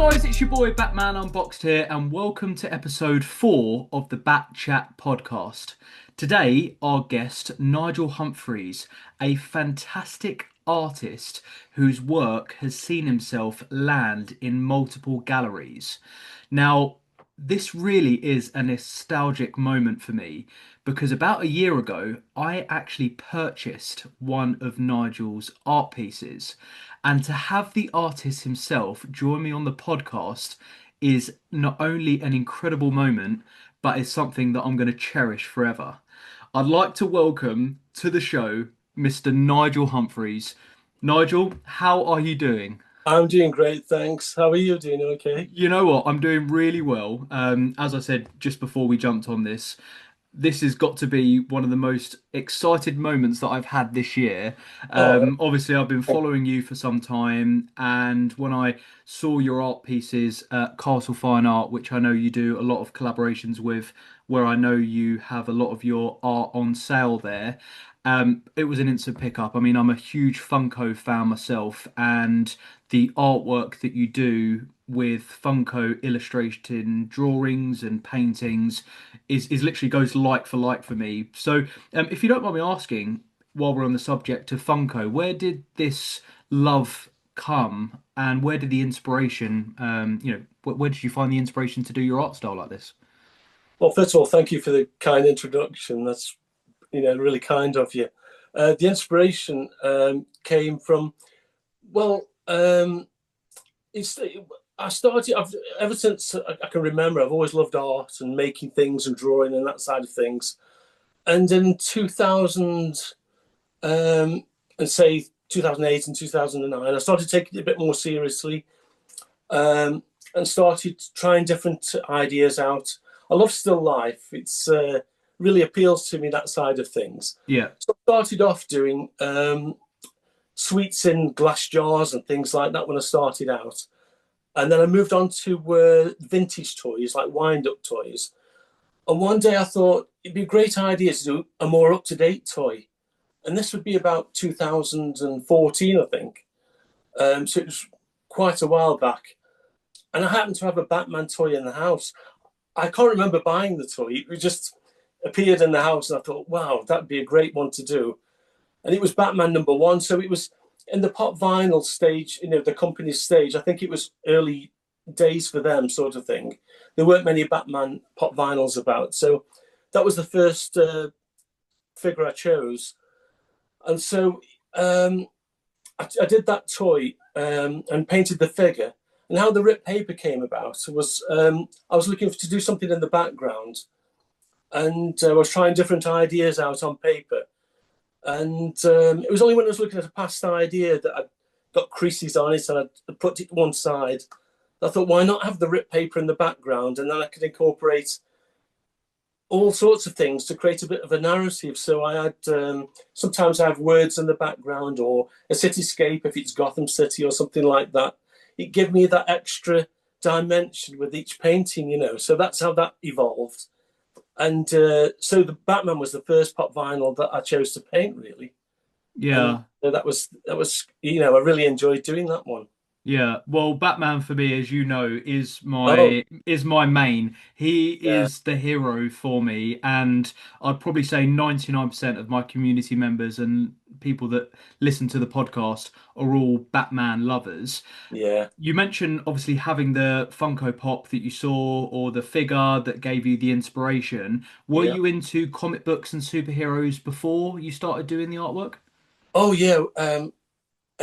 guys, it's your boy Batman Unboxed here, and welcome to episode 4 of the Batchat Podcast. Today, our guest, Nigel Humphries, a fantastic artist whose work has seen himself land in multiple galleries. Now, this really is a nostalgic moment for me because about a year ago, I actually purchased one of Nigel's art pieces. And to have the artist himself join me on the podcast is not only an incredible moment, but is something that I'm going to cherish forever. I'd like to welcome to the show Mr. Nigel Humphries. Nigel, how are you doing? I'm doing great, thanks. How are you doing? Okay. You know what? I'm doing really well. As I said just before we jumped on this, this has got to be one of the most excited moments that I've had this year. Oh, Obviously, I've been following you for some time, and when I saw your art pieces at Castle Fine Art, which I know you do a lot of collaborations with, where I know you have a lot of your art on sale there, it was an instant pickup. I mean, I'm a huge Funko fan myself, and the artwork that you do with Funko illustrating drawings and paintings is literally goes like for me. So, if you don't mind me asking, while we're on the subject of Funko, where did this love come, and where did the inspiration, where did you find the inspiration to do your art style like this? well, first of all, thank you for the kind introduction. That's really kind of you. The inspiration came from well, it's I started. Ever since I can remember, I've always loved art and making things and drawing and that side of things. And in 2000 and say 2008 and 2009, I started taking it a bit more seriously and started trying different ideas out. I love still life. It's really appeals to me, that side of things. Yeah. So I started off doing sweets in glass jars and things like that when I started out. And then I moved on to vintage toys, like wind-up toys. And one day I thought it'd be a great idea to do a more up-to-date toy. And this would be about 2014, I think. So it was quite a while back. And I happened to have a Batman toy in the house. I can't remember buying the toy. It just appeared in the house, and I thought, wow, that'd be a great one to do. And it was Batman #1. So it was in the pop vinyl stage, the company's stage. I think it was early days for them, sort of thing. There weren't many Batman pop vinyls about. So that was the first figure I chose. And so I did that toy and painted the figure. And how the ripped paper came about was I was looking to do something in the background, and I was trying different ideas out on paper. And it was only when I was looking at a past idea that I got creases on it and I put it to one side. I thought, why not have the ripped paper in the background, and then I could incorporate all sorts of things to create a bit of a narrative. So I had sometimes I have words in the background, or a cityscape if it's Gotham City or something like that. It gave me that extra dimension with each painting. So that's how that evolved. And so the Batman was the first pop vinyl that I chose to paint, really. And Yeah. that was I really enjoyed doing that one. Yeah, well, Batman for me, as you know, is Oh, my main. He yeah. is the hero for me, and I'd probably say 99% of my community members and people that listen to the podcast are all Batman lovers. Yeah. You mentioned obviously having the Funko Pop that you saw or the figure that gave you the inspiration. Were Yeah. you into comic books and superheroes before you started doing the artwork? Oh, yeah.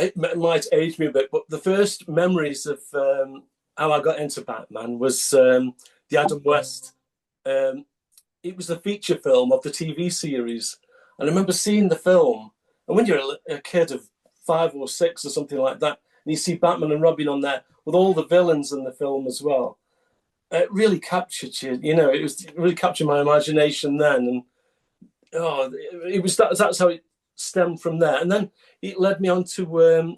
It might age me a bit, but the first memories of how I got into Batman was the Adam West. Um, it was the feature film of the TV series, and I remember seeing the film. And when you're a kid of 5 or 6 or something like that, and you see Batman and Robin on there with all the villains in the film as well, it really captured you. It really captured my imagination then, and it was that's how it stemmed from there. And then it led me on to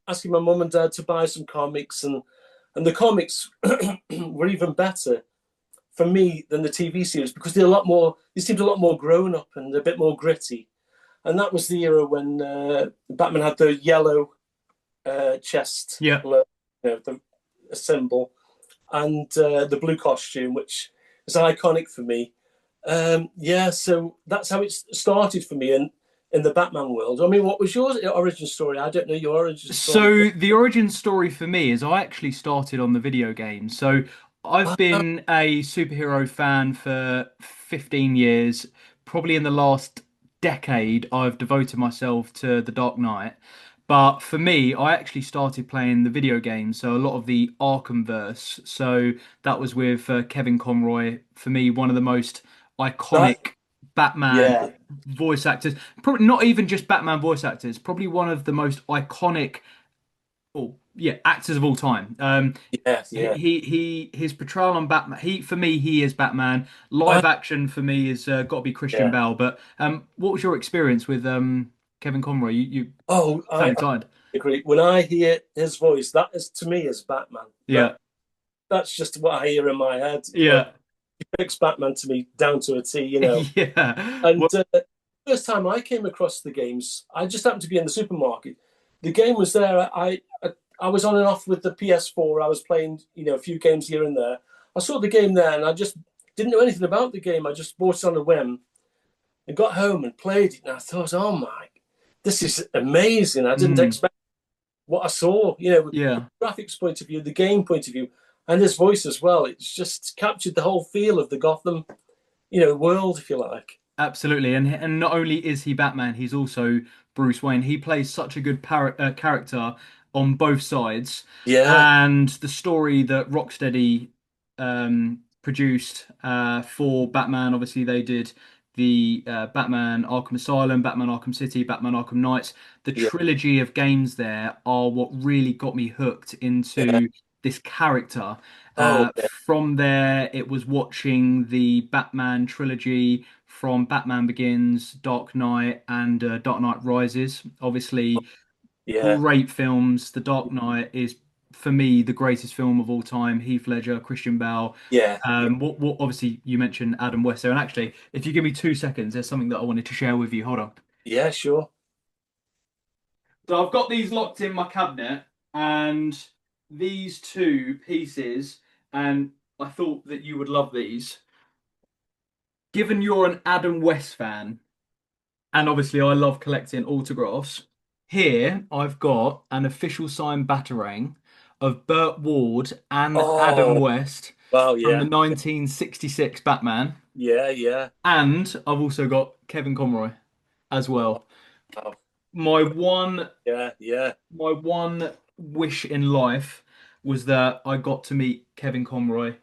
asking my mum and dad to buy some comics, and the comics were even better for me than the TV series because they're a lot more. They seemed a lot more grown up and a bit more gritty. And that was the era when Batman had the yellow chest, Yeah. you know, the symbol, and the blue costume, which is iconic for me. Yeah, so that's how it started for me in the Batman world. I mean, what was your origin story? I don't know your origin story. So the origin story for me is I actually started on the video game. So I've Ah, been a superhero fan for 15 years. Probably in the last decade, I've devoted myself to The Dark Knight. But for me, I actually started playing the video games, so a lot of the Arkhamverse. So that was with Kevin Conroy. For me, one of the most that, iconic Batman yeah, voice actors. Probably not even just Batman voice actors. Probably one of the most iconic, oh yeah, actors of all time. yeah, yeah. His portrayal on Batman. For me, he is Batman. I, Live action for me is got to be Christian yeah. Bale. But what was your experience with Kevin Conroy? You Oh, fairly I tired. agree. When I hear his voice, that is to me is Batman. Yeah, That's just what I hear in my head. yeah, Fix Batman to me down to a T. yeah. And Well, first time I came across the games, I just happened to be in the supermarket. The game was there. I was on and off with the PS4. I was playing, a few games here and there. I saw the game there, and I just didn't know anything about the game. I just bought it on a whim and got home and played it. And I thought, oh my, this is amazing. I didn't mm, expect what I saw. From yeah. the graphics point of view, the game point of view, and his voice as well. It's just captured the whole feel of the Gotham, world, if you like. Absolutely, and not only is he Batman, he's also Bruce Wayne. He plays such a good character on both sides, Yeah, and the story that Rocksteady produced for Batman, obviously they did the Batman Arkham Asylum, Batman Arkham City, Batman Arkham Knights. The yeah. trilogy of games there are what really got me hooked Yeah. into this character. Oh, yeah. From there, it was watching the Batman trilogy from Batman Begins, Dark Knight, and Dark Knight Rises. Obviously, Yeah. great films. The Dark Knight is, for me, the greatest film of all time. Heath Ledger, Christian Bale. Yeah. Yeah. What obviously you mentioned Adam West there, and actually, if you give me 2 seconds, there's something that I wanted to share with you. Hold on. Yeah, sure. So I've got these locked in my cabinet, and these two pieces, and I thought that you would love these. Given you're an Adam West fan, and obviously I love collecting autographs, here I've got an official signed Batarang of Burt Ward and Adam Oh, West wow. from the Yeah. 1966 Batman, Yeah. Yeah. and I've also got Kevin Conroy as well. Wow. My one Yeah. Yeah. my one wish in life was that I got to meet Kevin Conroy.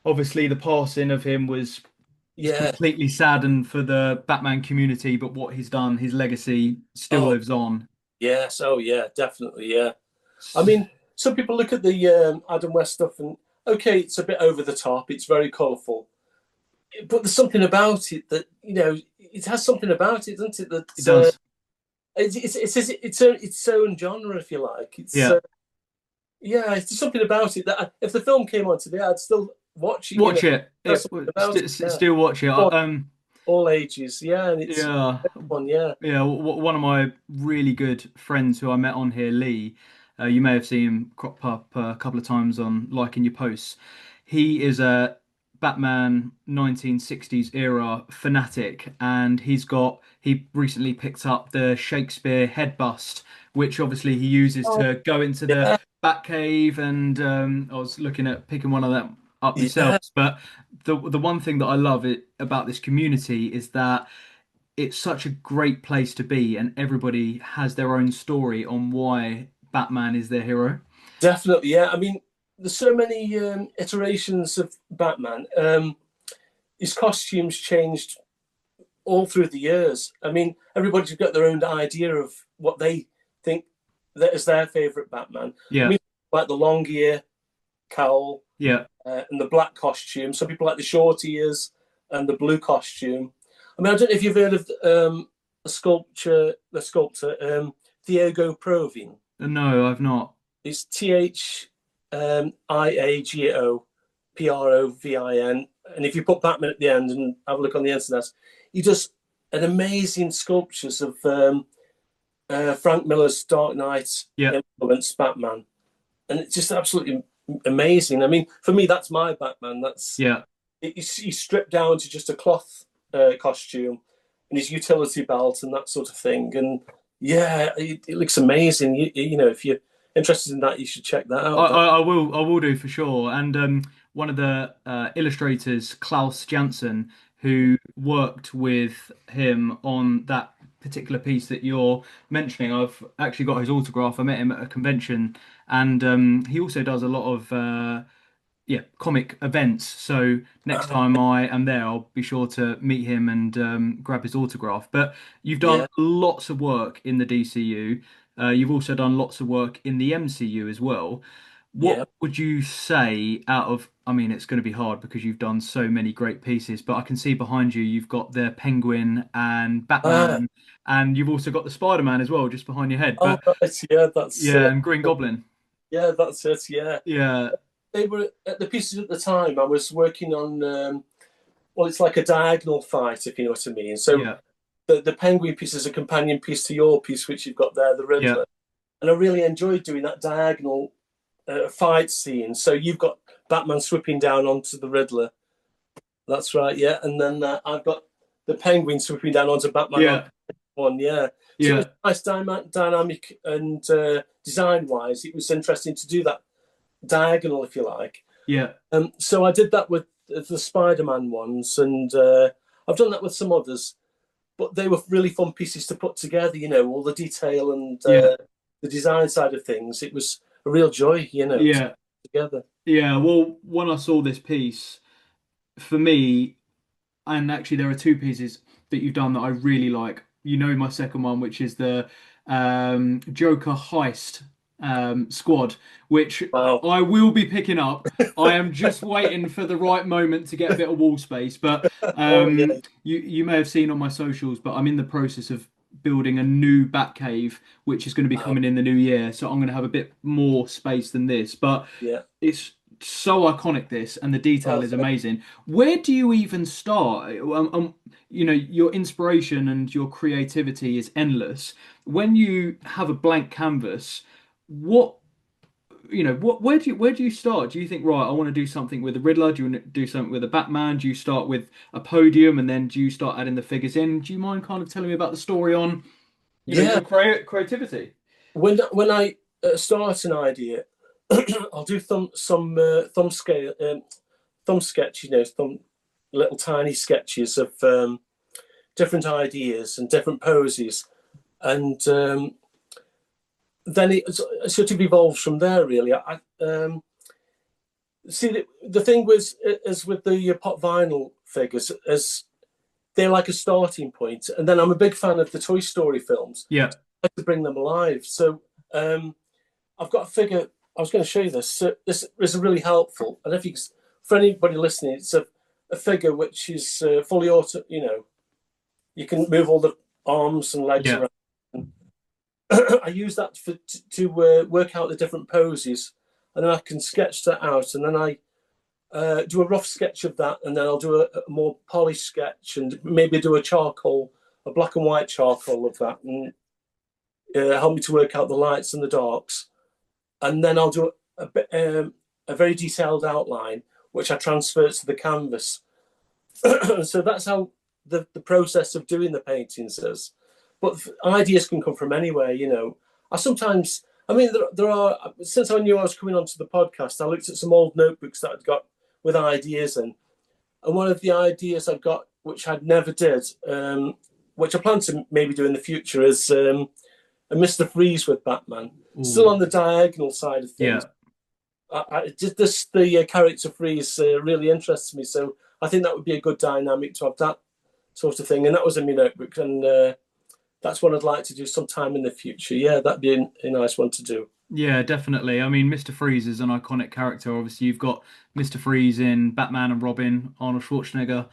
Obviously, the passing of him was Yeah. completely saddened for the Batman community, but what he's done, his legacy still Oh, lives on. yes. Oh, yeah. Definitely. Yeah. I S- mean, some people look at the Adam West stuff and, okay, it's a bit over the top. It's very colourful. But there's something about it that, it has something about it, doesn't it? It That does. it's own genre, if you like. Yeah. Yeah, it's just something about it that if the film came on today, I'd still watch it. Watch it. There's something about it. Yeah, Still watch it. all, all ages. Yeah, and it's Yeah. fun. Yeah, Yeah, one of my really good friends who I met on here, Lee, you may have seen him crop up a couple of times on liking your posts. He is a Batman 1960s era fanatic, and he recently picked up the Shakespeare head bust, which obviously he uses oh, to go into the yeah, Batcave, and I was looking at picking one of them up myself. yeah. But the one thing that I love about this community is that it's such a great place to be, and everybody has their own story on why Batman is their hero. Definitely. Yeah, I mean, there's so many iterations of Batman. His costumes changed all through the years. I mean, everybody's got their own idea of what they think that is their favorite Batman. I Yeah, mean, like the long ear cowl yeah. and the black costume. Some people like the short ears and the blue costume. I mean, I don't know if you've heard of the sculptor Diego Provin. No, I've not. It's Thiago Provin. And if you put Batman at the end and have a look on the internet, he does an amazing sculptures of Frank Miller's Dark Knight Yeah, influenced Batman. and it's just absolutely amazing. I mean, for me, that's my Batman. That's Yeah. he's stripped down to just a cloth costume and his utility belt and that sort of thing. And yeah, it looks amazing. You know, if you're interested in that, you should check that I, out. That I, I will do for sure. And one of the illustrators, Klaus Janson, who worked with him on that particular piece that you're mentioning, I've actually got his autograph. I met him at a convention, and he also does a lot of yeah, comic events. So next uh, time I am there, I'll be sure to meet him and grab his autograph. But you've done yeah, lots of work in the DCU. You've also done lots of work in the MCU as well. What yeah. would you say out of, I mean, it's going to be hard because you've done so many great pieces, but I can see behind you, you've got the Penguin and Ah, Batman, and you've also got the Spider-Man as well, just behind your head. oh, But right, yeah, that's yeah, and Green Goblin. yeah, that's it. Yeah, Yeah, they were at the pieces at the time. I was working on. Well, it's like a diagonal fight, if you know what I mean. So yeah, the penguin piece is a companion piece to your piece, which you've got there, the yeah, Riddler. And I really enjoyed doing that diagonal fight scene. So you've got Batman swooping down onto the Riddler. That's right, yeah. And then I've got the Penguin swooping down onto Batman on yeah, one, yeah. So it was yeah, nice dynamic and design wise, it was interesting to do that diagonal, if you like. yeah. So I did that with the Spider-Man ones, and I've done that with some others. But they were really fun pieces to put together. You know, all the detail and Yeah, the design side of things. It was a real joy, you know, to yeah, put together. yeah. Well, when I saw this piece, for me, and actually there are two pieces that you've done that I really like. You know my second one, which is the Joker heist squad, which Wow. I will be picking up. I am just waiting for the right moment to get a bit of wall space. But Oh yeah, you may have seen on my socials, but I'm in the process of building a new Batcave, which is going to be wow. coming in the new year. So I'm going to have a bit more space than this, but Yeah. it's so iconic this, and the detail Oh, is amazing. Where do you even start? You know, your inspiration and your creativity is endless. When you have a blank canvas, what where do you start? Do you think, right, I want to do something with the Riddler? Do you want to do something with a Batman? Do you start with a podium and then do you start adding the figures in? Do you mind kind of telling me about the story on, yeah. your creativity? When I start an idea, I'll do some thumb sketch, you know, thumb little tiny sketches of different ideas and different poses, and then it sort of evolves from there. Really, see the thing was as with the pop vinyl figures, as they're like a starting point, and then I'm a big fan of the Toy Story films. Yeah, I like to bring them alive. So I've got a figure. I was going to show you this. So this is really helpful, and if you, for anybody listening, it's a figure which is fully auto. You know, you can move all the arms and legs yeah, around. I use that to work out the different poses, and then I can sketch that out, and then I do a rough sketch of that, and then I'll do a more polished sketch, and maybe do a black and white charcoal of that, and help me to work out the lights and the darks, and then I'll do a very detailed outline, which I transfer to the canvas. So that's how the process of doing the paintings is. But ideas can come from anywhere, you know. I sometimes, I mean, there are, since I knew I was coming onto the podcast, I looked at some old notebooks that I'd got with ideas in. And one of the ideas I've got, which I'd never did, which I plan to maybe do in the future, is a Mr. Freeze with Batman. Still ooh, on the diagonal side of things. yeah. Just this the character Freeze really interests me, so I think that would be a good dynamic to have that sort of thing. And that was in my notebook, and that's what I'd like to do sometime in the future. Yeah, that'd be a nice one to do. Yeah, definitely. I mean, Mr. Freeze is an iconic character. Obviously, you've got Mr. Freeze in Batman and Robin, Arnold Schwarzenegger,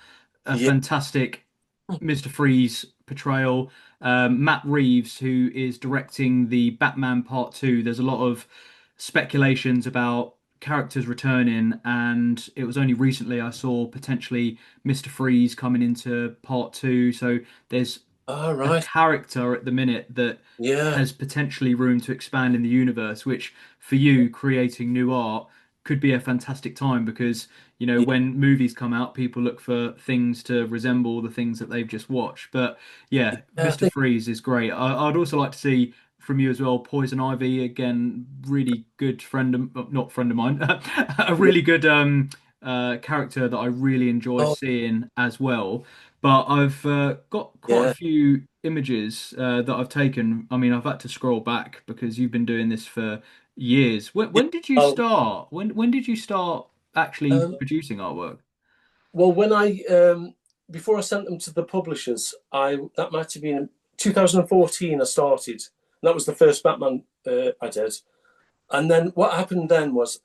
a Yeah, fantastic Mr. Freeze portrayal. Matt Reeves, who is directing the Batman Part 2, there's a lot of speculations about characters returning, and it was only recently I saw potentially Mr. Freeze coming into Part 2. So there's All a right. character at the minute that Yeah. has potentially room to expand in the universe, which for you creating new art could be a fantastic time because, Yeah. when movies come out, people look for things to resemble the things that they've just watched. But yeah, I Mr. think. Freeze is great. I'd also like to see from you as well, Poison Ivy, again, really good friend of, not friend of mine, a Yeah. really good character that I really enjoyed Oh, seeing as well. But I've got quite a yeah. few images that I've taken. I mean, I've had to scroll back because you've been doing this for years. When, Yeah. when did you Oh, start? When did you start actually um, producing artwork? well, when I before I sent them to the publishers, I that might have been 2014. I started. And that was the first Batman I did. And then what happened then was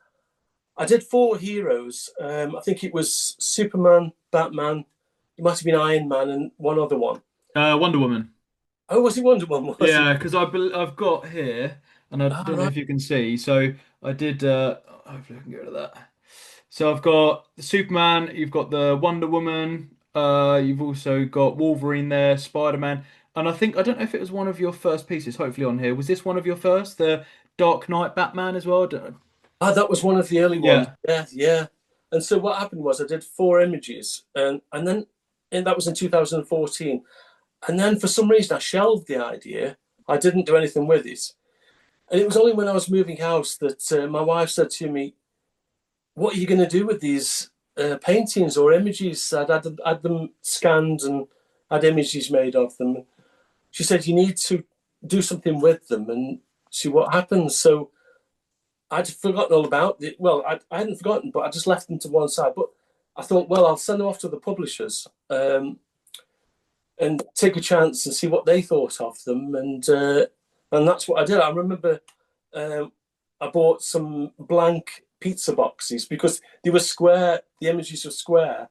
I did four heroes. I think it was Superman, Batman, it might have been Iron Man, and one other one. Wonder Woman. Oh, was it Wonder Woman? Was it? Yeah, because I've got here, and I All don't know right. if you can see. So I did. Hopefully, I can go to that. So I've got the Superman. You've got the Wonder Woman. You've also got Wolverine there, Spider-Man, and I don't know if it was one of your first pieces. Hopefully on here, was this one of your first? The Dark Knight Batman as well. Ah, that was one of the early ones. Yeah. Yeah, yeah. And so what happened was I did four images, and then and that was in 2014. And then for some reason I shelved the idea. I didn't do anything with it. And it was only when I was moving house that my wife said to me, "What are you going to do with these paintings or images?" Had them scanned and had images made of them. She said, "You need to do something with them and see what happens." So I'd forgotten all about it. Well, I hadn't forgotten, but I just left them to one side. But I thought, well, I'll send them off to the publishers and take a chance and see what they thought of them. And that's what I did. I remember um, I bought some blank pizza boxes because they were square. The images were square,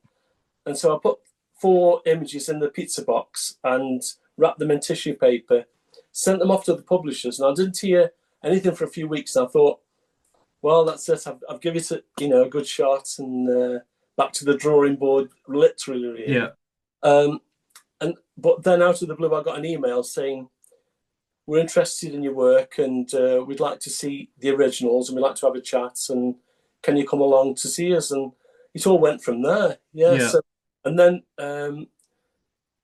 and so I put four images in the pizza box and wrapped them in tissue paper. Sent them off to the publishers, and I didn't hear anything for a few weeks. And I thought, well, that's it. I've given it a good shot, and back to the drawing board, literally, really. Yeah. Um, but then out of the blue, I got an email saying we're interested in your work, and we'd like to see the originals, and we'd like to have a chat, and can you come along to see us? And it all went from there. Yeah. Yeah. So, and then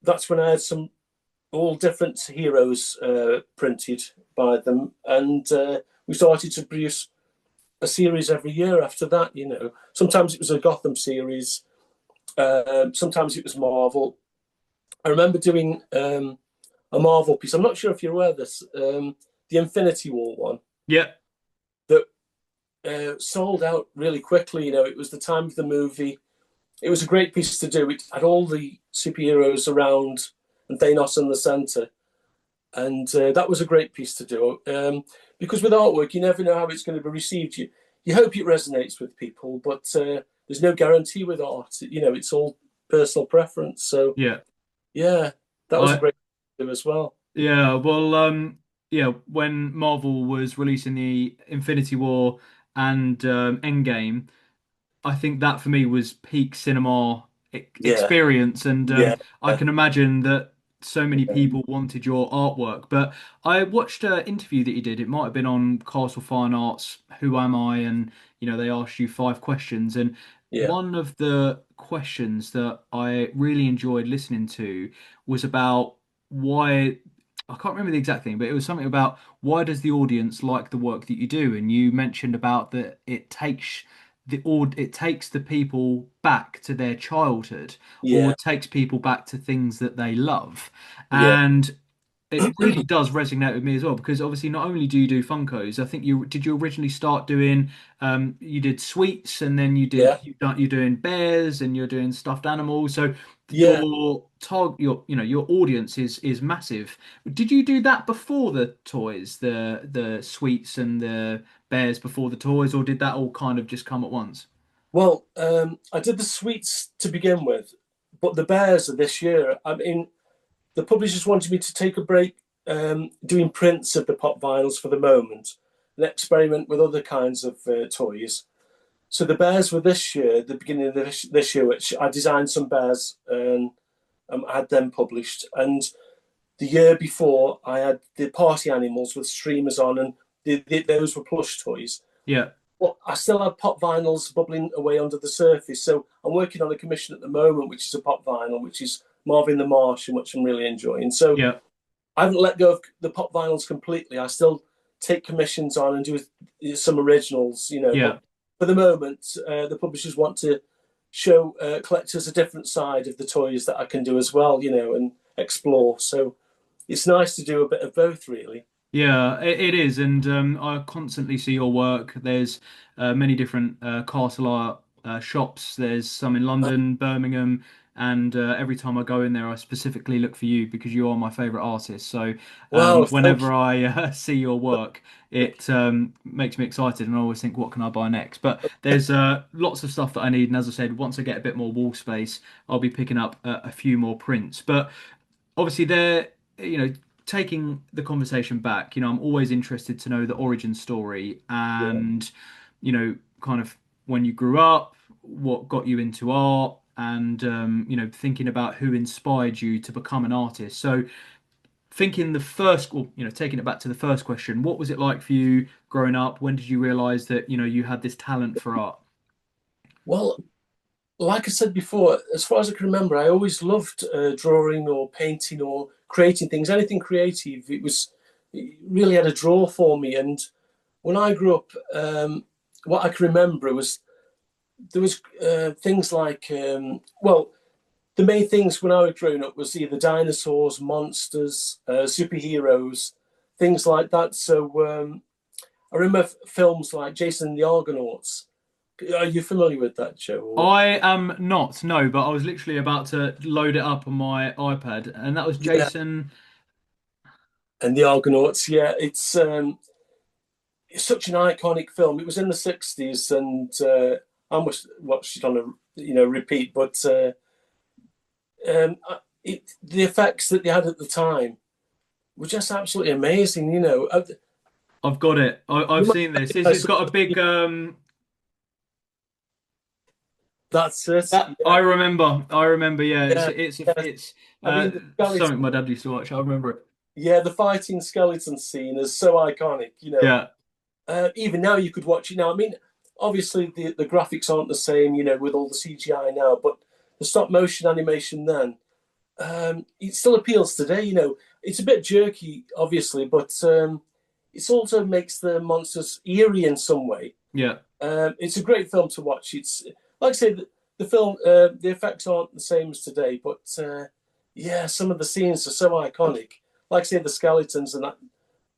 that's when I had some all different heroes printed by them, and we started to produce a series every year after that. Sometimes it was a Gotham series, sometimes it was Marvel. I remember doing a Marvel piece. I'm not sure if you're aware of this, the Infinity War one Yeah. that sold out really quickly. It was the time of the movie. It was a great piece to do. It had all the superheroes around and Thanos in the center, and that was a great piece to do. Because with artwork, you never know how it's going to be received. You hope it resonates with people, but there's no guarantee with art. It's all personal preference. So Yeah. yeah, that was a I great to do as well. Yeah, well, yeah, when Marvel was releasing the Infinity War and Endgame, I think that for me was peak cinema Yeah, experience, and yeah, I can imagine that so many people wanted your artwork. But I watched an interview that you did. It might have been on Castle Fine Arts. Who am I? And they asked you five questions, and yeah, one of the questions that I really enjoyed listening to was about why. I can't remember the exact thing, but it was something about why does the audience like the work that you do? And you mentioned about that it takes the people back to their childhood or yeah, takes people back to things that they love. yeah, And it really does resonate with me as well because obviously not only do you do Funkos, I think you originally start doing you did sweets and then yeah, you're doing bears and you're doing stuffed animals. So yeah. your audience is massive. Did you do that before the toys, the sweets and the bears before the toys, or did that all kind of just come at once? Well, I did the sweets to begin with, but the bears are this year. I mean, the publishers wanted me to take a break doing prints of the pop vinyls for the moment and experiment with other kinds of toys. So the bears were this year, the beginning of this year, which I designed some bears and had them published. And the year before, I had the party animals with streamers on, and those were plush toys. Yeah. Well, I still have pop vinyls bubbling away under the surface. So I'm working on a commission at the moment, which is a pop vinyl, which is Marvin the Martian, which I'm really enjoying. So Yeah. I haven't let go of the pop vinyls completely. I still take commissions on and do some originals, Yeah. But for the moment, the publishers want to show collectors a different side of the toys that I can do as well, and explore. So it's nice to do a bit of both, really. Yeah, it is, and I constantly see your work. There's many different castle art shops. There's some in London, Birmingham, and every time I go in there, I specifically look for you because you are my favorite artist. So Wow, thank whenever you. I see your work, it makes me excited, and I always think, what can I buy next? But there's lots of stuff that I need, and as I said, once I get a bit more wall space, I'll be picking up a few more prints. But obviously they're taking the conversation back, I'm always interested to know the origin story Yeah. and kind of when you grew up, what got you into art, and thinking about who inspired you to become an artist. So thinking the first, well, taking it back to the first question, what was it like for you growing up? When did you realize that you had this talent for art? Well, like I said before, as far as I can remember, I always loved drawing or painting or creating things, anything creative. It really had a draw for me. And when I grew up, what I can remember was there was things like, well, the main things when I was growing up was either dinosaurs, monsters, superheroes, things like that. So I remember films like Jason and the Argonauts. Are you familiar with that, Joe? I am not, no, but I was literally about to load it up on my iPad, and that was Yeah, Jason. and the Argonauts. Yeah, it's such an iconic film. It was in the '60s, and I must watch it on a repeat. But the effects that they had at the time were just absolutely amazing. I've got it. I've You might seen this. It's recognize got a big that's it. that I remember. I remember. Yeah, Yeah, yeah. it's I mean, the something skeleton. my dad used to watch. I remember it. Yeah, the fighting skeleton scene is so iconic. Yeah, Even now you could watch it now. I mean, obviously the graphics aren't the same, with all the CGI now, but the stop motion animation then, it still appeals today. It's a bit jerky, obviously, but it also makes the monsters eerie in some way. yeah, It's a great film to watch. It's like I say, the film, the effects aren't the same as today, but yeah, some of the scenes are so iconic. Like I say, the skeletons and that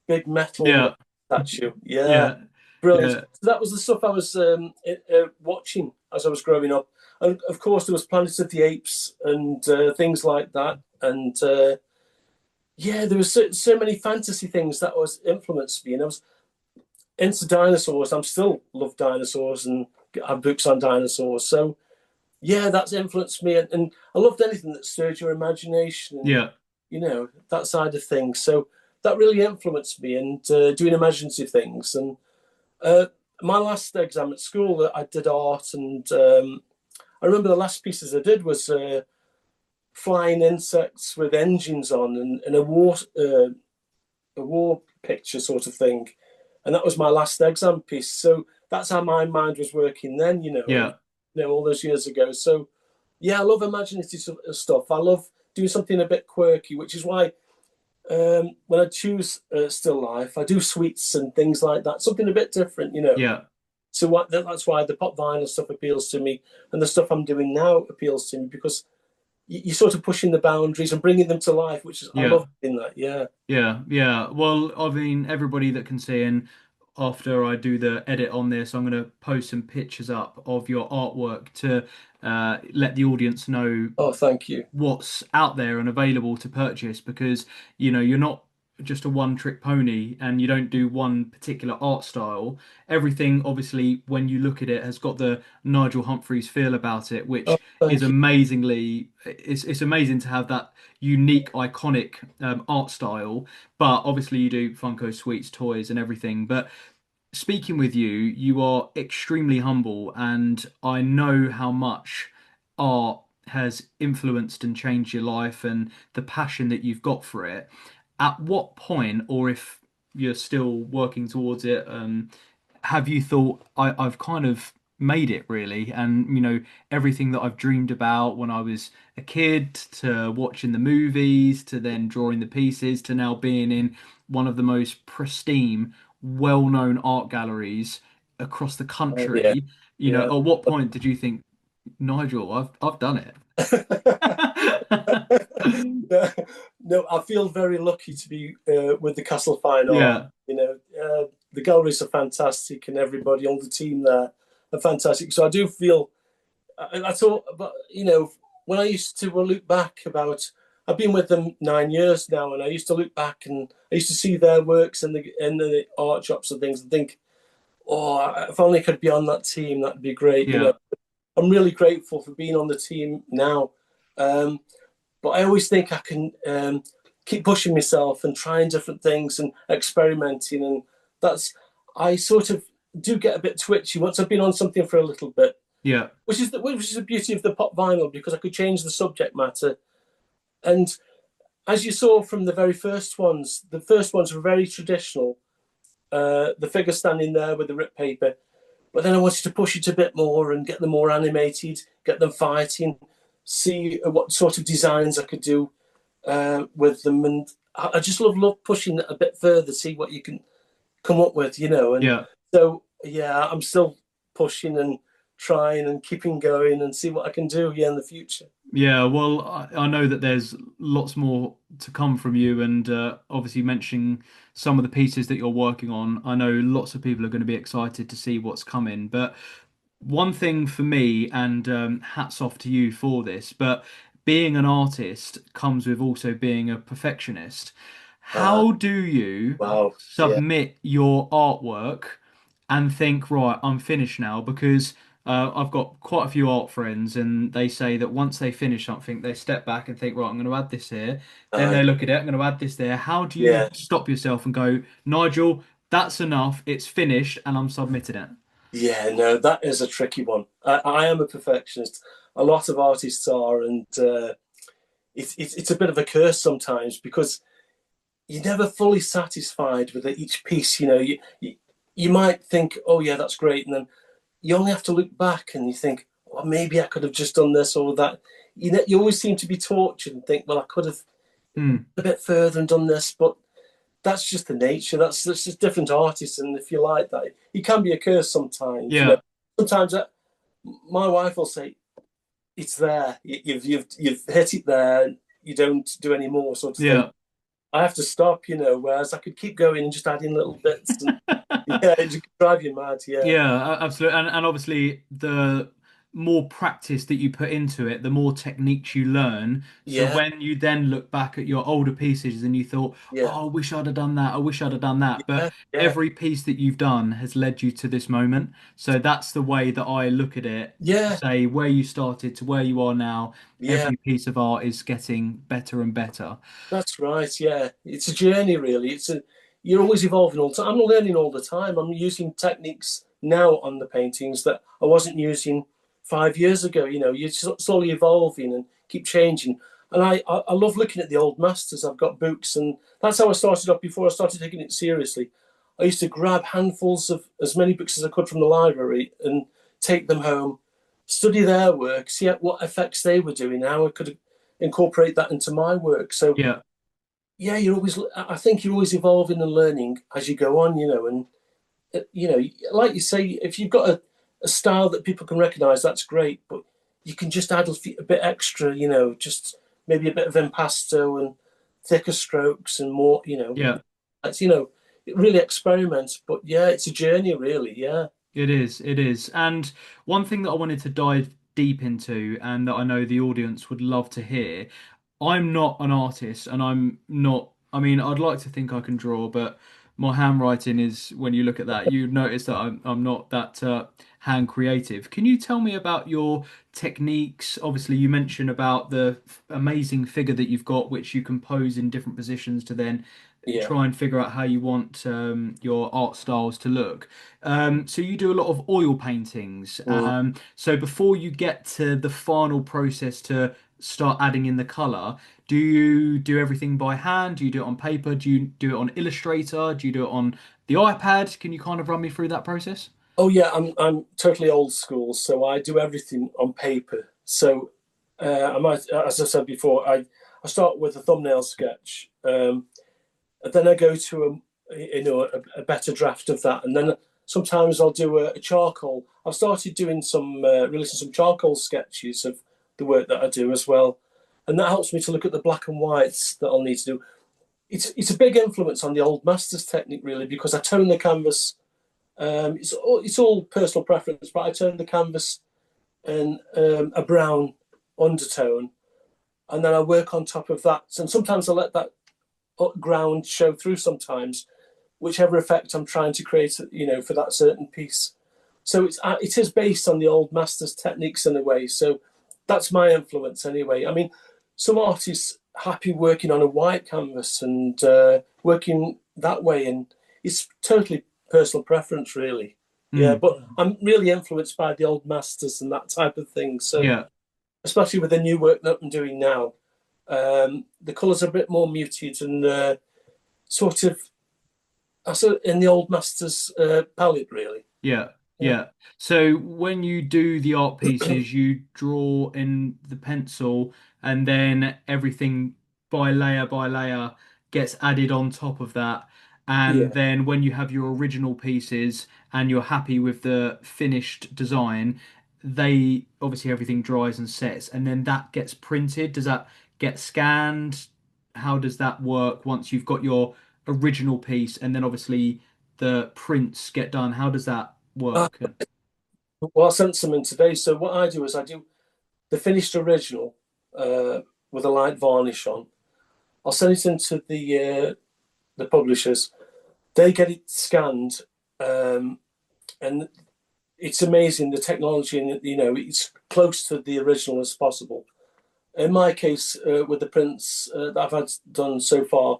big metal yeah, statue. Yeah, yeah, brilliant. yeah. So that was the stuff I was watching as I was growing up, and of course there was Planet of the Apes and things like that. And yeah, there was so many fantasy things that was influenced me, and I was into dinosaurs. I'm still love dinosaurs and have books on dinosaurs. So yeah, that's influenced me, and I loved anything that stirred your imagination and Yeah. that side of things. So that really influenced me and doing imaginative things. And uh, my last exam at school, I did art, and I remember the last pieces I did was flying insects with engines on and a war picture sort of thing. And that was my last exam piece. So that's how my mind was working then, Yeah. all those years ago. So yeah, I love imaginative stuff. I love doing something a bit quirky, which is why when I choose still life, I do sweets and things like that, something a bit different. Yeah. So that's why the pop vinyl stuff appeals to me, and the stuff I'm doing now appeals to me because you're sort of pushing the boundaries and bringing them to life, which is I Yeah. love doing that. Yeah. Yeah, yeah. Well, I mean, everybody that can see, and after I do the edit on this, I'm going to post some pictures up of your artwork to let the audience know Oh, thank you. what's out there and available to purchase because you're not just a one trick pony and you don't do one particular art style. Everything obviously when you look at it has got the Nigel Humphries feel about it, Oh, which is thank you. amazingly it's amazing to have that unique iconic art style, but obviously you do Funko sweets toys and everything. But speaking with you, you are extremely humble, and I know how much art has influenced and changed your life and the passion that you've got for it. At what point, or if you're still working towards it, have you thought I've kind of made it really? And everything that I've dreamed about when I was a kid, to watching the movies, to then drawing the pieces, to now being in one of the most pristine, well-known art galleries across the Yeah, country. yeah. At what point did you think, Nigel, I've done it? No, no, I feel very lucky to be with the Castle Fine Art. Yeah, The galleries are fantastic, and everybody on the team there are fantastic. So I do feel I thought, but when I used to look back about, I've been with them 9 years now, and I used to look back and I used to see their works in the art shops and things, and think, oh, if only I could be on that team, that'd be great. yeah, I'm really grateful for being on the team now. Um, but I always think I can keep pushing myself and trying different things and experimenting, and that's I sort of do get a bit twitchy once I've been on something for a little bit, yeah, which is the beauty of the pop vinyl, because I could change the subject matter. And as you saw from the first ones were very traditional. The figure standing there with the rip paper, but then I wanted to push it a bit more and get them more animated, get them fighting, see what sort of designs I could do with them. And I just love pushing it a bit further, see what you can come up with. And yeah. so, yeah, I'm still pushing and trying and keeping going and see what I can do, in the future. Yeah, well, I know that there's lots more to come from you, and obviously mentioning some of the pieces that you're working on. I know lots of people are going to be excited to see what's coming. But one thing for me, and hats off to you for this, but being an artist comes with also being a perfectionist. Uh, How do you wow. Yeah. submit your artwork and think, right, I'm finished now? Because I've got quite a few art friends, and they say that once they finish something, they step back and think, right, I'm going to add this here. Then Uh, they look at it, I'm going to add this there. How do you yeah. stop yourself and go, Nigel, that's enough, it's finished, and I'm submitting it? Yeah, no, that is a tricky one. I am a perfectionist. A lot of artists are, and it's a bit of a curse sometimes, because you're never fully satisfied with each piece. You might think, oh yeah, that's great, and then you only have to look back and you think, well, maybe I could have just done this or that. You always seem to be tortured and think, well, I could have Hmm. a bit further and done this, but that's just the nature. That's just different artists, and if you like that, it can be a curse sometimes. Yeah, Sometimes my wife will say, "It's there. You've hit it there. You don't do any more," sort of thing. yeah. I have to stop. Whereas I could keep going and just add in little bits, and yeah, it just drive you mad. Yeah, Yeah, absolutely. And obviously, the more practice that you put into it, the more techniques you learn. So yeah, when you then look back at your older pieces and you thought, yeah, oh, I wish I'd have done that. I wish I'd have done that. But yeah, yeah, every piece that you've done has led you to this moment. So that's the way that I look at it, to yeah, say where you started to where you are now, yeah. every piece of art is getting better and better. That's right. Yeah, it's a journey, really. You're always evolving all the time. I'm learning all the time. I'm using techniques now on the paintings that I wasn't using 5 years ago. You're slowly evolving and keep changing. And I love looking at the old masters. I've got books, and that's how I started off before I started taking it seriously. I used to grab handfuls of as many books as I could from the library and take them home, study their work, see what effects they were doing, how I could incorporate that into my work. So Yeah, yeah, I think you're always evolving and learning as you go on, and like you say, if you've got a style that people can recognize, that's great, but you can just add a bit extra, just maybe a bit of impasto and thicker strokes and more, yeah. it's, it really experiments. But yeah, it's a journey, really. Yeah, It is, it is. And one thing that I wanted to dive deep into, and that I know the audience would love to hear, I'm not an artist, and I'm not, I mean, I'd like to think I can draw, but my handwriting is, when you look at that, you notice that I'm not that hand creative. Can you tell me about your techniques? Obviously, you mentioned about the amazing figure that you've got, which you compose in different positions to then Yeah. try and figure out how you want your art styles to look. So you do a lot of oil paintings. Mm. So before you get to the final process to start adding in the color, do you do everything by hand? Do you do it on paper? Do you do it on Illustrator? Do you do it on the iPad? Can you kind of run me through that process? Oh yeah, I'm totally old school, so I do everything on paper. So I might, as I said before, I start with a thumbnail sketch, and then I go to a better draft of that, and then sometimes I'll do a charcoal. I've started doing some releasing some charcoal sketches of the work that I do as well, and that helps me to look at the black and whites that I'll need to do. It's a big influence on the old masters technique really because I tone the canvas. It's all personal preference, but I tone the canvas in a brown undertone, and then I work on top of that. And sometimes I let that ground show through. Sometimes, whichever effect I'm trying to create, for that certain piece. So it is based on the old masters techniques in a way. So that's my influence anyway. I mean, some artists happy working on a white canvas and working that way, and it's totally personal preference, really. Yeah, Mm, but I'm really influenced by the old masters and that type of thing. So yeah. especially with the new work that I'm doing now, the colours are a bit more muted and sort of in the old masters palette, really. Yeah, Yeah. yeah. So when you do the art pieces, you draw in the pencil, and then everything by layer gets added on top of that. And Yeah. then when you have your original pieces and you're happy with the finished design, they obviously everything dries and sets, and then that gets printed. Does that get scanned? How does that work once you've got your original piece and then obviously the prints get done? How does that Uh, work? well, I sent some in today. So what I do is I do the finished original uh, with a light varnish on. I'll send it into the publishers. They get it scanned, and it's amazing the technology, and it's close to the original as possible. In my case, with the prints that I've had done so far,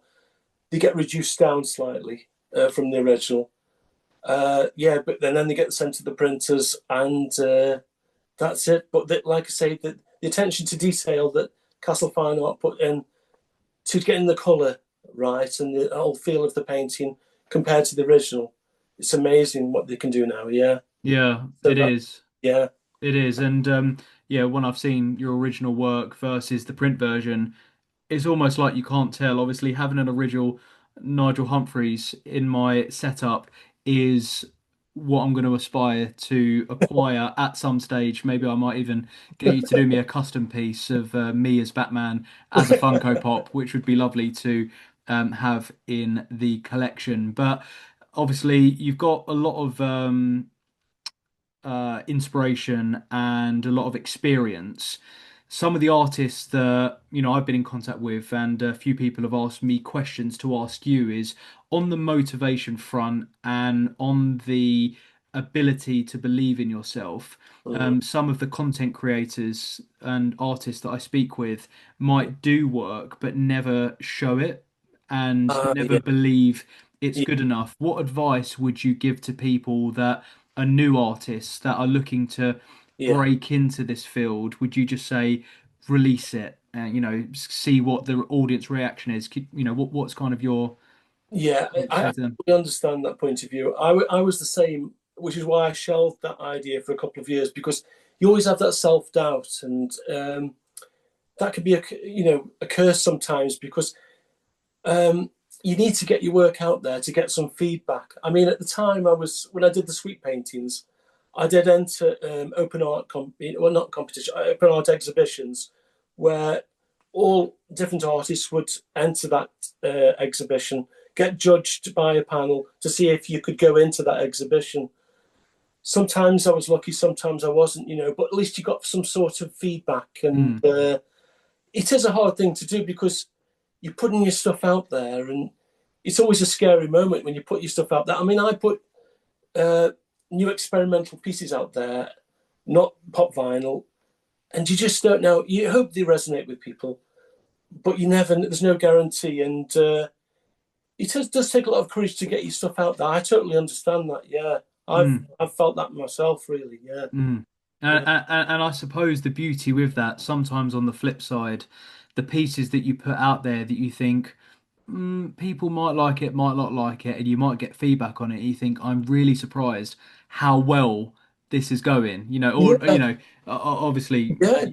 they get reduced down slightly from the original. Yeah, but then they get sent to the printers, and that's it. But like I say, the attention to detail that Castle Fine Art put in to getting the colour right and the whole feel of the painting compared to the original, it's amazing what they can do now. Yeah. Yeah, So it that, is. yeah, It is. And yeah, when I've seen your original work versus the print version, it's almost like you can't tell. Obviously, having an original Nigel Humphries in my setup is what I'm going to aspire to acquire at some stage. Maybe I might even get you to do me a custom piece of me as Batman as a Funko Pop, which would be lovely to have in the collection. But obviously, you've got a lot of inspiration and a lot of experience. Some of the artists that I've been in contact with, and a few people have asked me questions to ask you, is on the motivation front and on the ability to believe in yourself. mm. Some of the content creators and artists that I speak with might do work but never show it and never Yeah, believe it's yeah, good enough. What advice would you give to people that are new artists that are looking to yeah, break into this field? Would you just say release it and see what the audience reaction is? What's kind of your yeah. what to I say to them? understand that point of view. I was the same, which is why I shelved that idea for a couple of years because you always have that self doubt, and that could be a curse sometimes because um, you need to get your work out there to get some feedback. I mean, at the time when I did the sweet paintings, I did enter open art well, not competition, open art exhibitions where all different artists would enter that exhibition, get judged by a panel to see if you could go into that exhibition. Sometimes I was lucky, sometimes I wasn't, but at least you got some sort of feedback. And Mm, it is a hard thing to do because you're putting your stuff out there, and it's always a scary moment when you put your stuff out there. I mean, I put uh, new experimental pieces out there, not pop vinyl, and you just don't know. You hope they resonate with people, but you never. There's no guarantee, and does take a lot of courage to get your stuff out there. I totally understand that. Yeah, Mm, I've felt that myself. Really. Yeah. mm. Yeah. And I suppose the beauty with that, sometimes on the flip side, the pieces that you put out there that you think people might like it, might not like it, and you might get feedback on it. And you think, I'm really surprised how well this is going. Or Yeah. obviously, Yeah.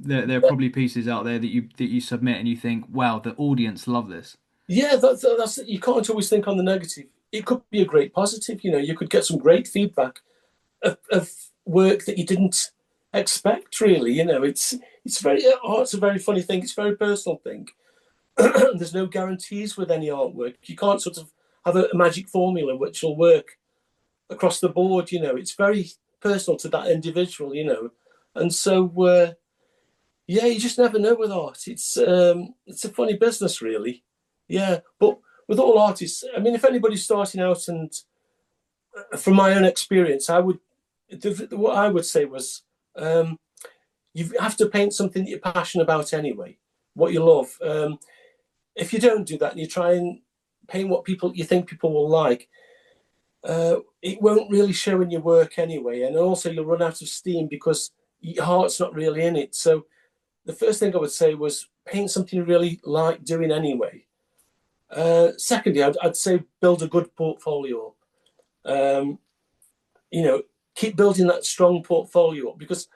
there are probably pieces out there that you submit and you think, wow, the audience love this. Yeah, that's you can't always think on the negative. It could be a great positive. You could get some great feedback of work that you didn't expect. Really, it's very art's a very funny thing. It's a very personal thing. There's no guarantees with any artwork. You can't sort of have a magic formula which will work across the board. It's very personal to that individual. And so yeah, you just never know with art. It's a funny business, really. Yeah, but with all artists, I mean, if anybody's starting out, and from my own experience, what I would say was, you have to paint something that you're passionate about anyway, what you love. If you don't do that and you try and paint what you think people will like, it won't really show in your work anyway, and also you'll run out of steam because your heart's not really in it. So the first thing I would say was paint something you really like doing anyway. Secondly, I'd say build a good portfolio. Um, Keep building that strong portfolio up, because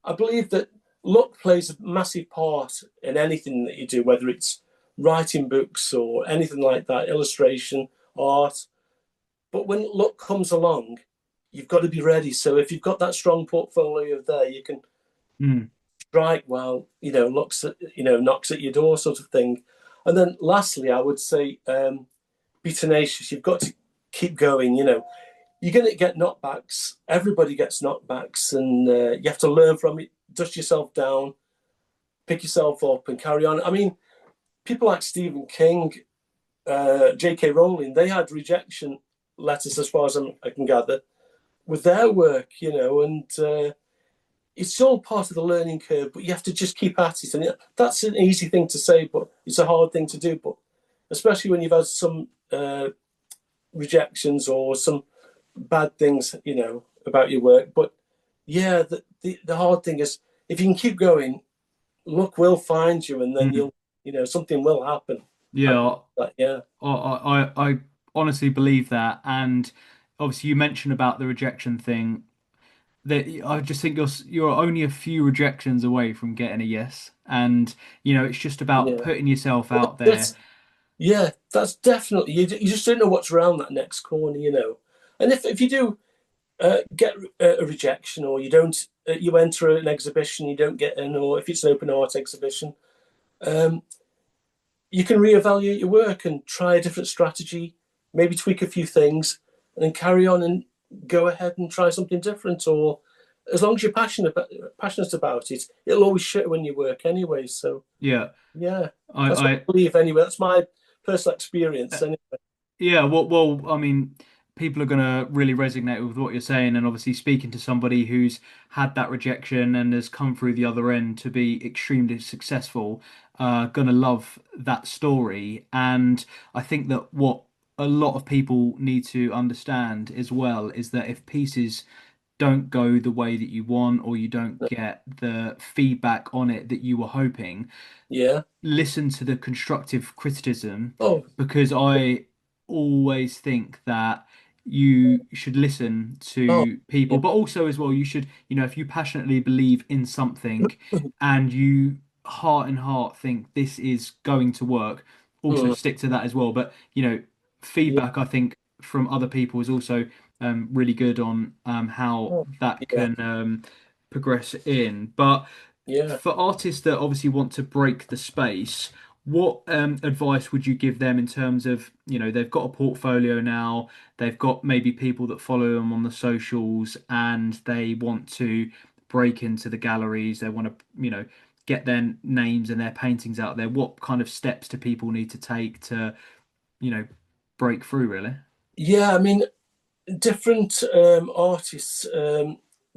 I believe that luck plays a massive part in anything that you do, whether it's writing books or anything like that, illustration, art. But when luck comes along, you've got to be ready. So if you've got that strong portfolio there, you can Mm. strike while knocks at your door, sort of thing. And then lastly, I would say be tenacious. You've got to keep going. You're going to get knockbacks. Everybody gets knockbacks, and you have to learn from it. Dust yourself down, pick yourself up, and carry on. I mean, people like Stephen King, J.K. Rowling, they had rejection letters, as far as I can gather, with their work. And it's all part of the learning curve. But you have to just keep at it, and that's an easy thing to say, but it's a hard thing to do. But especially when you've had some rejections or some bad things, about your work. But yeah, the hard thing is, if you can keep going, luck will find you, and then Mm. something will happen. Yeah, Yeah, I honestly believe that, and obviously you mentioned about the rejection thing. That I just think you're only a few rejections away from getting a yes, and it's just about yeah. putting yourself Well, out there. that's definitely, you just don't know what's around that next corner. And if you do get a rejection, or you don't, you enter an exhibition, you don't get in, or if it's an open art exhibition, um, you can reevaluate your work and try a different strategy, maybe tweak a few things, and then carry on and go ahead and try something different. Or as long as you're passionate about it, it'll always show in your work anyway. So Yeah, yeah, that's what I I believe anyway. That's my personal experience anyway. Yeah, well, I mean, people are going to really resonate with what you're saying, and obviously speaking to somebody who's had that rejection and has come through the other end to be extremely successful, gonna love that story. And I think that what a lot of people need to understand as well is that if pieces don't go the way that you want, or you don't get the feedback on it that you were hoping, Yeah. listen to the constructive criticism, Oh, because I always think that you should listen oh, to people, yeah. but also as well, you should, if you passionately believe in something and you heart and heart think this is going to work, also Mm, stick to that as well. But, yeah. feedback, I think, from other people is also really good on how Oh, that yeah. can progress in. But Yeah. for artists that obviously want to break the space, what advice would you give them in terms of, they've got a portfolio now, they've got maybe people that follow them on the socials, and they want to break into the galleries, they want to, get their names and their paintings out there. What kind of steps do people need to take to, you know, break through, really? Yeah. I mean, different artists,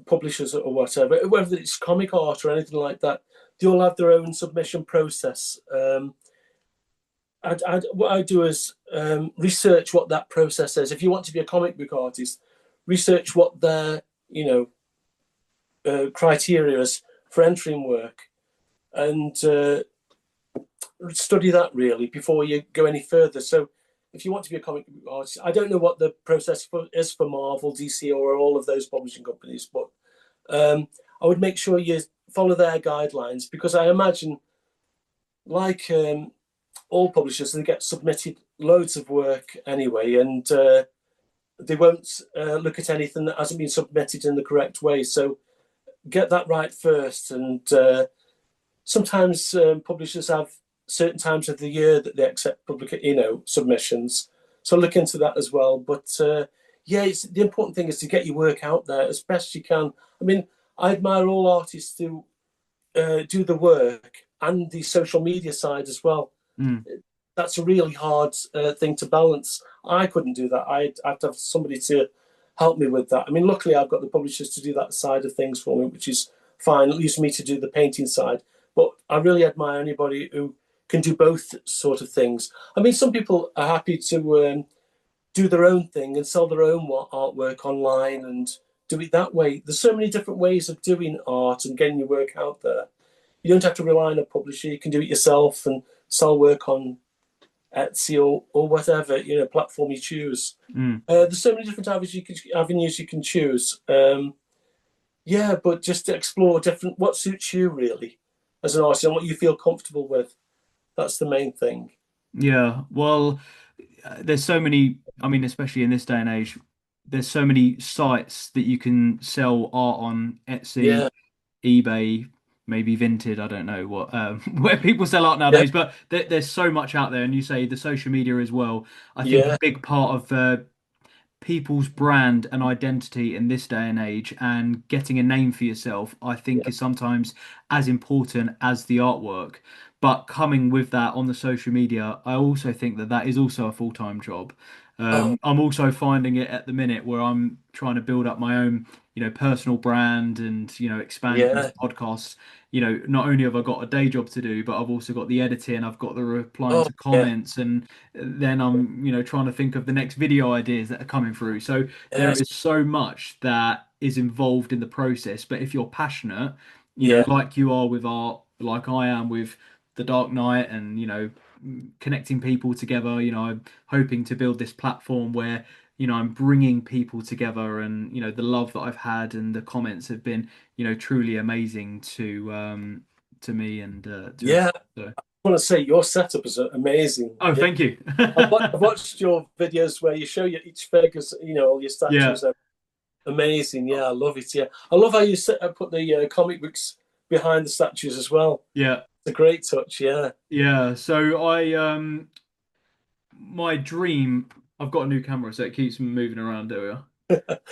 publishers or whatever, whether it's comic art or anything like that, they all have their own submission process. what I do is research what that process is. If you want to be a comic book artist, research what their criteria is for entering work, and study that really before you go any further. So, if you want to be a comic book artist, I don't know what the process is for Marvel, DC, or all of those publishing companies, but I would make sure you follow their guidelines because I imagine, like all publishers, they get submitted loads of work anyway, and they won't look at anything that hasn't been submitted in the correct way. So get that right first. And sometimes publishers have certain times of the year that they accept public, submissions. So look into that as well. But yeah, the important thing is to get your work out there as best you can. I mean, I admire all artists who do the work and the social media side as well. Mm. That's a really hard thing to balance. I couldn't do that. I'd have to have somebody to help me with that. I mean, luckily I've got the publishers to do that side of things for me, which is fine. It leaves me to do the painting side. But I really admire anybody who can do both sort of things. I mean, some people are happy to do their own thing and sell their own artwork online and do it that way. There's so many different ways of doing art and getting your work out there. You don't have to rely on a publisher. You can do it yourself and sell work on Etsy or whatever platform you choose. Mm. There's so many different avenues you can choose. Yeah, but just to explore different what suits you really as an artist and what you feel comfortable with. That's the main thing. Yeah, well, there's so many, I mean, especially in this day and age, there's so many sites that you can sell art on: Etsy, Yeah, eBay, maybe Vinted. I don't know what where people sell art yeah, nowadays, but there's so much out there. And you say the social media as well. I think a yeah, big part of people's brand and identity in this day and age, and getting a name for yourself, I think, yeah. is sometimes as important as the artwork. But coming with that on the social media, I also think that that is also a full-time job. Oh, I'm also finding it at the minute where I'm trying to build up my own, personal brand and, expand it into yeah. podcasts. Not only have I got a day job to do, but I've also got the editing, I've got the replying Oh, to yeah, comments, and then I'm, trying to think of the next video ideas that are coming through. So there yes, is so much that is involved in the process. But if you're passionate, yeah, like you are with art, like I am with The Dark Knight, and, connecting people together, I'm hoping to build this platform where, I'm bringing people together, and, the love that I've had and the comments have been, truly amazing to me and to everyone. yeah. So, I want to say your setup is amazing. oh, Yeah, thank you. I've watched your videos where you show you each figures, all your Yeah, statues. Are amazing. Yeah, I love it. Yeah, I love how you put the comic books behind the statues as well. yeah. It's a great touch. Yeah. Yeah, so my dream, I've got a new camera, so it keeps moving around. There we are.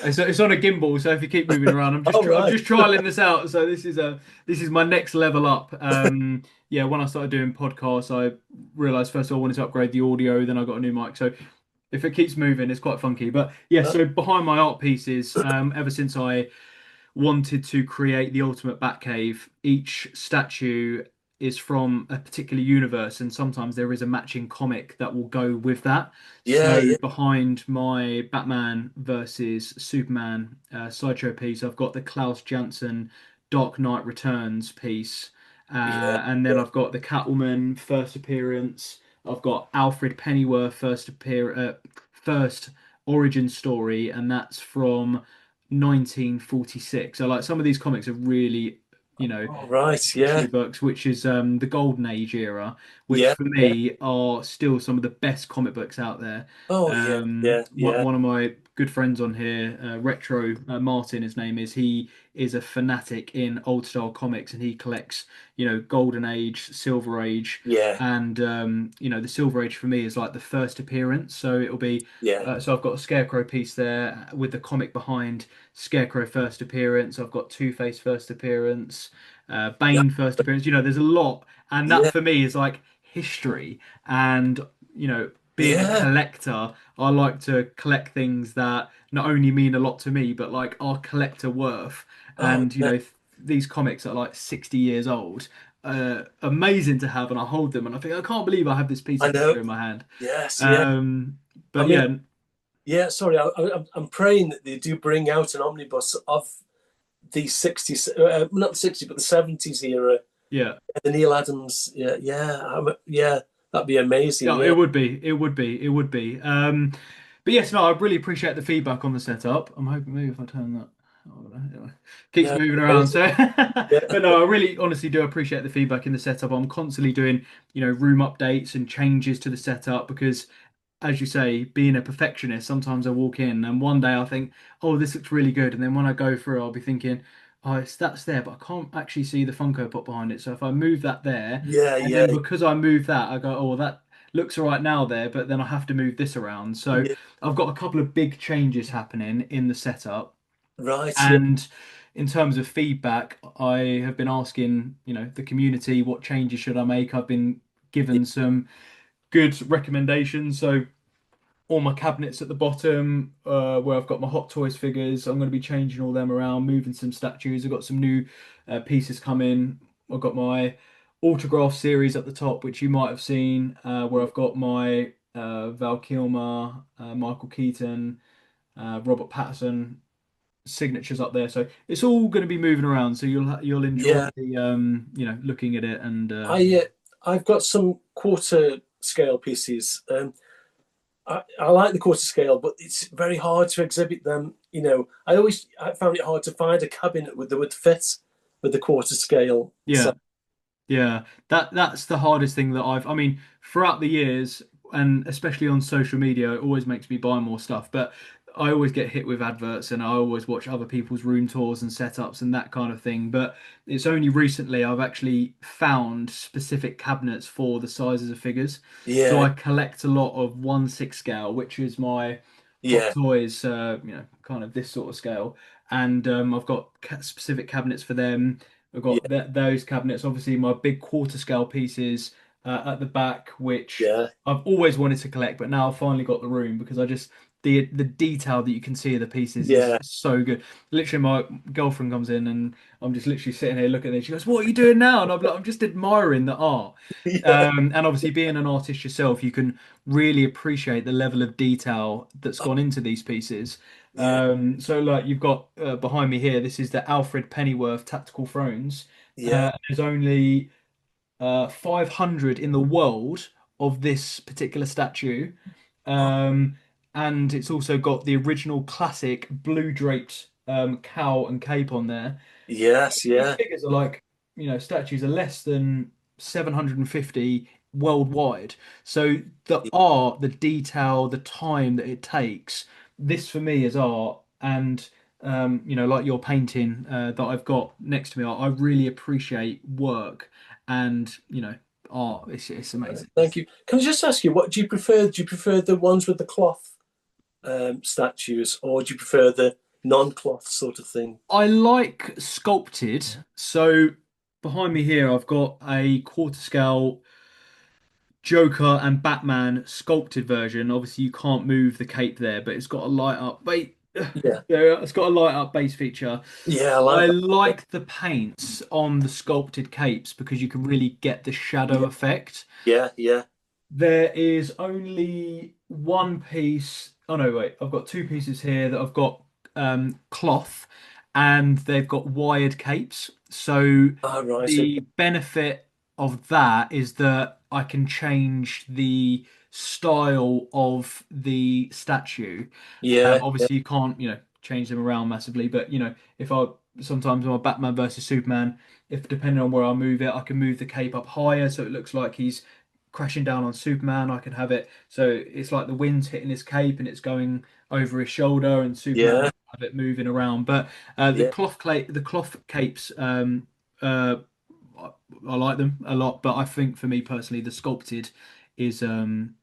It's on a gimbal, so if you keep moving around, All I'm right. just trialing this out. So this is my next level up. Yeah, when I started doing podcasts, I realized first of all I wanted to upgrade the audio, then I got a new mic. So if it keeps moving, it's quite funky. But yeah, so behind my art pieces, ever since I wanted to create the ultimate Batcave. Each statue is from a particular universe, and sometimes there is a matching comic that will go with that. Yeah, So yeah, behind my Batman versus Superman sideshow piece, I've got the Klaus Janson Dark Knight Returns piece, yeah, and then yeah, I've got the Catwoman first appearance. I've got Alfred Pennyworth first origin story, and that's from 1946. So like some of these comics are really, all right. Yeah, history books, which is the Golden Age era, which yeah, for yeah. me are still some of the best comic books out there. Oh, yeah, yeah, yeah, One of my good friends on here, Retro Martin, his name is. He is a fanatic in old style comics, and he collects, Golden Age, Silver Age, yeah, and the Silver Age for me is like the first appearance. So it'll be. yeah, So I've got a Scarecrow piece there with the comic behind Scarecrow first appearance. I've got Two-Face first appearance, yeah, Bane first appearance. There's a lot, and that yeah, for me is like history. And being a yeah. collector, I like to collect things that not only mean a lot to me, but like are collector worth. Oh, And yeah. these comics are like 60 years old. amazing to have, and I hold them, and I think I can't believe I have this piece I of know. figure in my hand. Yes, yeah. I But mean, yeah, yeah. Sorry, I'm praying that they do bring out an omnibus of the '60s, not the '60s, but the '70s era, yeah. the Neil Adams. Yeah, yeah, yeah. That'd be amazing. Yeah, it Yeah, would be. It would be. It would be. But yes, no, I really appreciate the feedback on the setup. I'm hoping maybe if I turn that, oh, anyway, keeps no, moving around. amazing. So, Yeah, but no, I really honestly do appreciate the feedback in the setup. I'm constantly doing, room updates and changes to the setup because, as you say, being a perfectionist, sometimes I walk in and one day I think, oh, this looks really good, and then when I go through, I'll be thinking, oh, that's there, but I can't actually see the Funko Pop behind it. So if I move that there, yeah, and yeah, then because I move that, I go, oh, well, that looks all right now there, but then I have to move this around. So yeah. I've got a couple of big changes happening in the setup. Right. Yeah, And in terms of feedback, I have been asking, the community what changes should I make. I've been yeah, given some good recommendations. So all my cabinets at the bottom, where I've got my Hot Toys figures. I'm going to be changing all them around, moving some statues. I've got some new pieces coming. I've got my autograph series at the top, which you might have seen, where I've got my Val Kilmer, Michael Keaton, Robert Pattinson signatures up there. So it's all going to be moving around. So you'll enjoy yeah. the looking at it and I've got some quarter scale pieces. I like the quarter scale, but it's very hard to exhibit them. I found it hard to find a cabinet that would fit with the quarter scale. yeah. So Yeah, that's the hardest thing that I mean, throughout the years, and especially on social media, it always makes me buy more stuff. But I always get hit with adverts, and I always watch other people's room tours and setups and that kind of thing. But it's only recently I've actually found specific cabinets for the sizes of figures. So yeah, I collect a lot of 1/6 scale, which is my Hot yeah, Toys, kind of this sort of scale, and I've got specific cabinets for them. I've got yeah, those cabinets, obviously my big quarter scale pieces at the back, which yeah, I've always wanted to collect, but now I've finally got the room because I just the detail that you can see of the pieces is yeah, so good. Literally, my girlfriend comes in and I'm just literally sitting here looking at it. She goes, "What are you doing now?" And I'm like, "I'm just admiring the art." yeah, And obviously, being an artist yourself, you can really appreciate the level of detail that's gone into these pieces. yeah, So like you've got behind me here, this is the Alfred Pennyworth Tactical Thrones. yeah, There's only 500 in the world of this particular statue. Um, and it's also got the original classic blue draped cowl and cape on there. yes, These yeah, figures are like, statues are less than 750 worldwide. So the art, the detail, the time that it takes, this for me is art. And like your painting that I've got next to me, I really appreciate work and art. It's amazing. Thank you. Can I just ask you, what do you prefer? Do you prefer the ones with the cloth statues, or do you prefer the non-cloth sort of thing? I like sculpted. So behind me here, I've got a quarter scale Joker and Batman sculpted version. Obviously, you can't move the cape there, but it's got a light up. Wait, Yeah, yeah, it's got a light up base feature. yeah, I like I that. like the paints on the sculpted capes because you can really get the shadow Yeah, effect. yeah, yeah, There is only one piece. Oh no, wait. I've got two pieces here that I've got cloth and they've got wired capes. So all right, okay. the benefit of that is that I can change the style of the statue. Yeah, yeah, Obviously, you can't, change them around massively, but if I sometimes on a Batman versus Superman, if depending on where I move it, I can move the cape up higher so it looks like he's crashing down on Superman. I can have it so it's like the wind's hitting his cape and it's going over his shoulder, and Superman yeah, have it moving around. But yeah, the cloth capes, uh, I like them a lot. But I think for me personally, the sculpted is um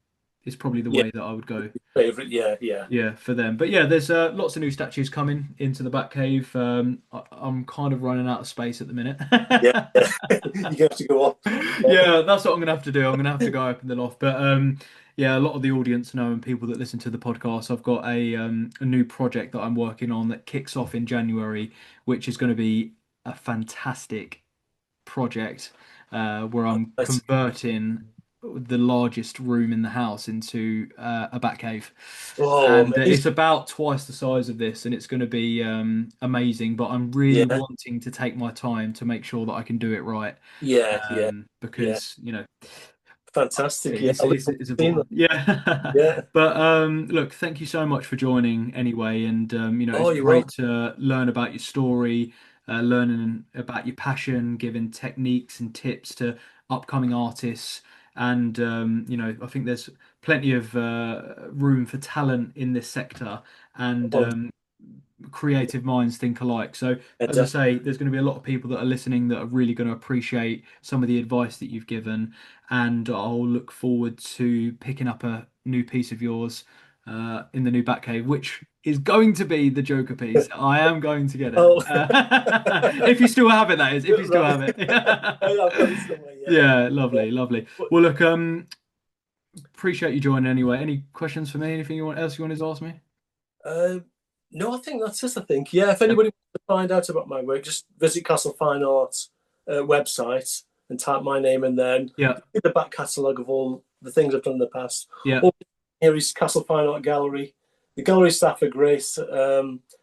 is probably the yeah. way that I would go. Favorite, yeah, yeah, Yeah, for them. But yeah, there's lots of new statues coming into the Batcave. I'm kind of running out of space at the minute. yeah. You have to go up. Yeah, Yeah, that's what I'm gonna have to do. I'm gonna have to go open the loft. But yeah, a lot of the audience know and people that listen to the podcast, I've got a new project that I'm working on that kicks off in January, which is going to be a fantastic project. where I'm Right. converting the largest room in the house into a bat cave. Oh, And amazing. it's about twice the size of this, and it's going to be amazing. But I'm really Yeah, wanting to take my time to make sure that I can do it right, yeah, yeah, yeah. because Fantastic. Yeah, it's I look it's forward it's to seeing important. that. Yeah. Yeah. But look, thank you so much for joining anyway, and it's Oh, you're great welcome. to learn about your story, learning about your passion, giving techniques and tips to upcoming artists. And I think there's plenty of room for talent in this sector, and Oh, creative minds think alike. So, yeah, as I definitely. say, there's going to be a lot of people that are listening that are really going to appreciate some of the advice that you've given, and I'll look forward to picking up a new piece of yours in the new Batcave, which is going to be the Joker piece. I am going to get it. Oh, If you still have it, that is, if you still right. have it. Oh, I've got it somewhere. Yeah, Yeah, yeah. lovely, lovely. But, Well, look, appreciate you joining anyway. Any questions for me? Anything else you wanted to ask me? um, no, I think that's it. I think. Yeah, if Yeah. anybody wants to find out about my work, just visit Castle Fine Arts website and type my name in there, and Yeah, see the back catalogue of all the things I've done in the past. yeah, Or here is Castle Fine Art Gallery. The gallery staff are great.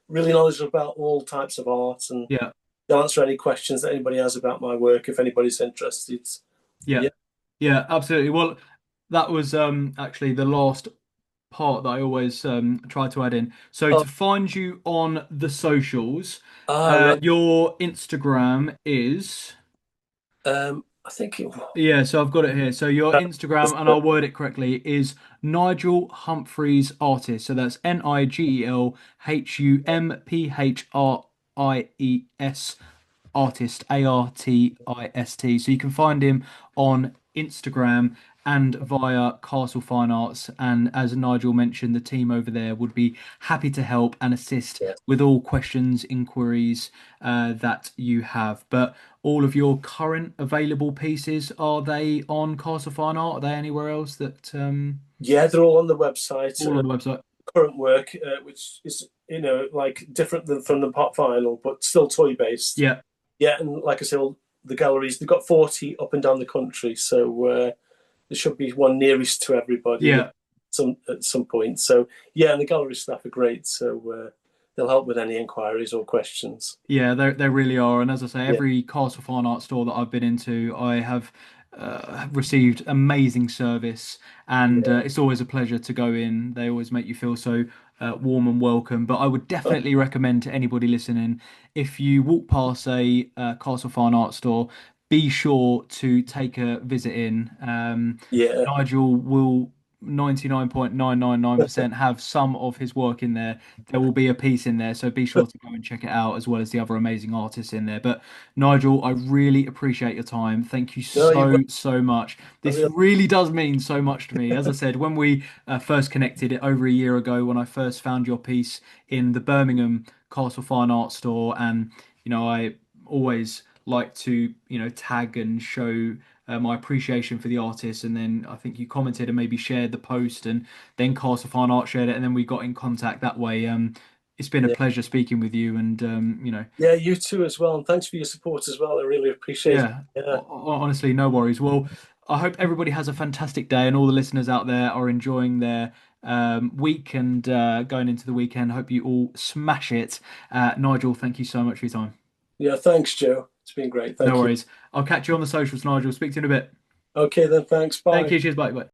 Really knowledgeable about all types of art, and yeah. they'll answer any questions that anybody has about my work if anybody's interested. Yeah, Yeah. yeah, absolutely. Well, that was actually the last part that I always try to add in. So Oh, to find you on the socials, right. your Instagram is I think it. yeah. So I've got it here. So your Instagram, and I'll word it correctly, is Nigel Humphries Artist. So that's NIGELHUMPHRIES Artist, ARTIST. So you can find him on Instagram and via Castle Fine Arts. And as Nigel mentioned, the team over there would be happy to help and assist Yeah. with all questions, inquiries that you have. But all of your current available pieces, are they on Castle Fine Art? Are they anywhere else that Yeah, they're all on the website. all on the website? Current work, which is like different than from the pop vinyl, but still toy based. Yeah, Yeah, and like I said, all the galleries they've got 40 up and down the country, so there should be one nearest to everybody yeah. at some point. So yeah, and the gallery staff are great, so they'll help with any inquiries or questions. Yeah, they really are. And as I say, Yeah, every Castle Fine Art store that I've been into, I have received amazing service, and yeah. it's always a pleasure to go in. They always make you feel so warm and welcome. But I would Oh, definitely recommend to anybody listening, if you walk past a Castle Fine Art store, be sure to take a visit in. yeah, Nigel will 99.999% have some of his work in there. There will be a piece in there, so be sure to go and check it out, as well as the other amazing artists in there. But Nigel, I really appreciate your time. Thank you no, you've got so much. I This really, really does mean so much to me. As I said, when we first connected it over a year ago, when I first found your piece in the Birmingham Castle Fine Art store, and I always like to tag and show my appreciation for the artist. And then I think you commented and maybe shared the post, and then Castle Fine Art shared it, and then we got in contact that way. It's been a yeah, pleasure speaking with you, and yeah, you too as well, and thanks for your support as well. I really appreciate it. yeah, Yeah, honestly, no worries. Well, I hope everybody has a fantastic day, and all the listeners out there are enjoying their week and going into the weekend. Hope you all smash it. Nigel, thank you so much for your time. yeah. Thanks, Joe. It's been great. No Thank you. worries. I'll catch you on the socials, Nigel. Speak to you in a bit. Okay, then. Thanks. Thank Bye. you. Cheers. Bye. Bye.